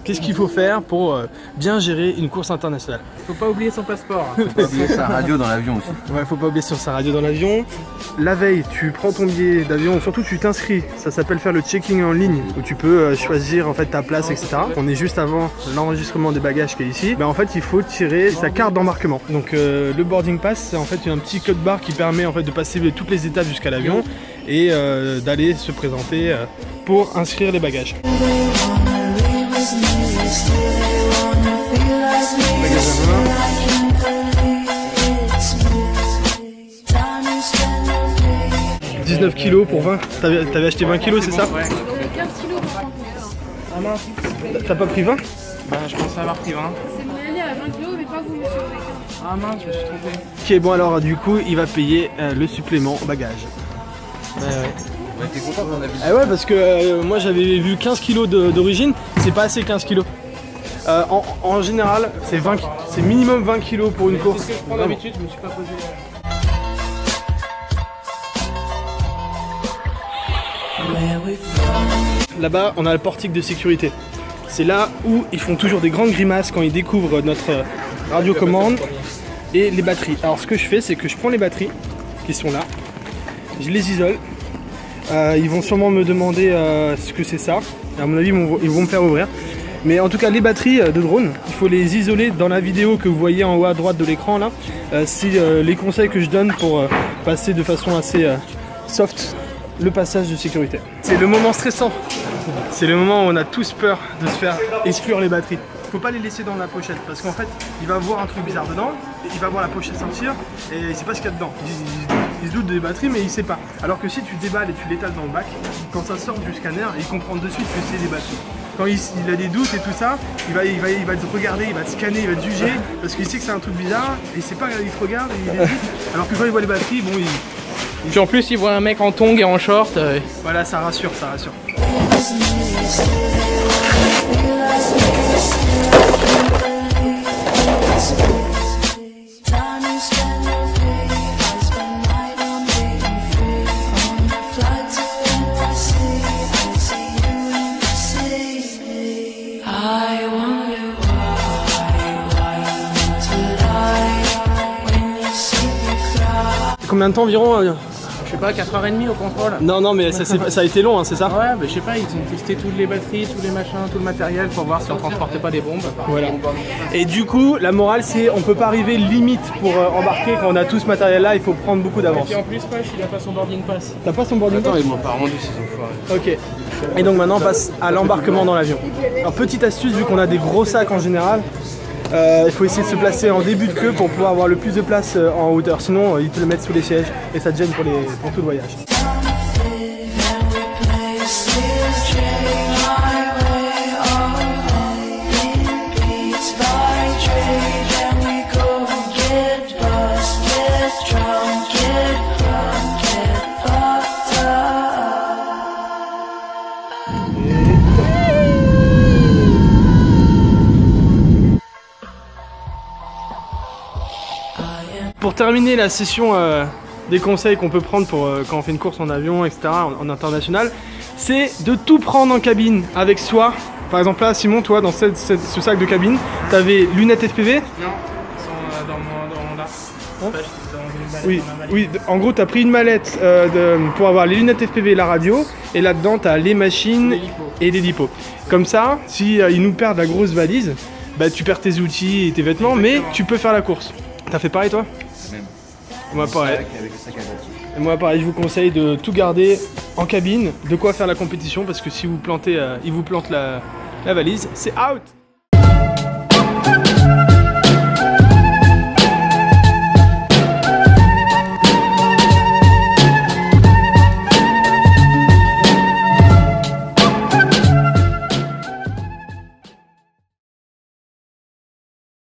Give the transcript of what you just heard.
qu'est-ce qu'il faut faire pour bien gérer une course internationale? Faut pas oublier son passeport. Faut pas oublier sa radio dans l'avion aussi. Ouais, faut pas oublier sur sa radio dans l'avion. La veille, tu prends ton billet d'avion, surtout tu t'inscris. Ça s'appelle faire le checking en ligne, où tu peux choisir en fait ta place, etc. On est juste avant l'enregistrement des bagages qui est ici. En fait, il faut tirer sa carte d'embarquement. Donc le boarding pass, c'est en fait un petit code barre qui permet en fait de passer toutes les étapes jusqu'à l'avion et d'aller se présenter pour inscrire les bagages. 19 kilos pour 20. T'avais acheté 20 kilos, c'est ça? Ouais. 15 kilos pour 30 Ah mince. T'as pas pris 20? Bah je pensais avoir pris 20. C'est le aller à 20 kilos, mais pas vous, monsieur. Ah mince, je me suis trompé. Ok, bon alors du coup, il va payer le supplément bagage. Ouais, t'es content qu'on a vu. Ah ouais, parce que moi j'avais vu 15 kilos d'origine, c'est pas assez 15 kilos. En général, c'est minimum 20 kilos pour une course. C'est ce que je prends d'habitude, je me suis pas posé. Là-bas, on a le portique de sécurité. C'est là où ils font toujours des grandes grimaces quand ils découvrent notre radiocommande et les batteries. Alors ce que je fais, c'est que je prends les batteries qui sont là, je les isole. Ils vont sûrement me demander ce que c'est ça. À mon avis, ils vont me faire ouvrir. Mais en tout cas, les batteries de drone, il faut les isoler. Dans la vidéo que vous voyez en haut à droite de l'écran, là, c'est les conseils que je donne pour passer de façon assez soft le passage de sécurité. C'est le moment stressant. C'est le moment où on a tous peur de se faire exclure les batteries. Faut pas les laisser dans la pochette parce qu'en fait, il va voir un truc bizarre dedans, et il va voir la pochette sortir et il sait pas ce qu'il y a dedans. Il se doute des batteries mais il sait pas. Alors que si tu déballes et tu l'étales dans le bac, quand ça sort du scanner, il comprend de suite que c'est des batteries. Quand il a des doutes et tout ça, il va te regarder, il va te scanner, il va te juger parce qu'il sait que c'est un truc bizarre et il sait pas, il te regarde et il hésite. Alors que quand il voit les batteries, bon, Puis en plus, il voit un mec en tongs et en short. Voilà, ça rassure, ça rassure. Combien de temps environ Je sais pas, 4h30 au contrôle. Non, mais ça a été long, hein, c'est ça? Ouais, mais je sais pas, ils ont testé toutes les batteries, tous les machins, tout le matériel pour voir si on transportait pas des bombes. Voilà. Et du coup, la morale, c'est on peut pas arriver limite pour embarquer quand on a tout ce matériel là, il faut prendre beaucoup Et d'avance. puis en plus, Pache, il a pas son boarding pass. T'as pas son boarding pass? Attends, ils m'ont pas rendu ces enfoirés. Ok. Et donc maintenant on passe à l'embarquement dans l'avion. Alors petite astuce, vu qu'on a des gros sacs en général, il faut essayer de se placer en début de queue pour pouvoir avoir le plus de place en hauteur. Sinon ils te le mettent sous les sièges et ça te gêne pour tout le voyage. Pour terminer la session des conseils qu'on peut prendre pour quand on fait une course en avion, etc., en international, c'est de tout prendre en cabine avec soi. Par exemple là, Simon, toi, dans ce sac de cabine, t'avais lunettes FPV? Non, ils sont dans mon là. Oui, en gros, t'as pris une mallette pour avoir les lunettes FPV et la radio, et là-dedans, t'as les machines et les lipos. Comme ça, si ils nous perdent la grosse valise, bah, tu perds tes outils et tes vêtements, mais tu peux faire la course. T'as fait pareil, toi? Même. Moi pareil. Avec le sac à batterie. Et moi pareil, je vous conseille de tout garder en cabine, de quoi faire la compétition, parce que si vous plantez, ils vous plantent la valise, c'est out.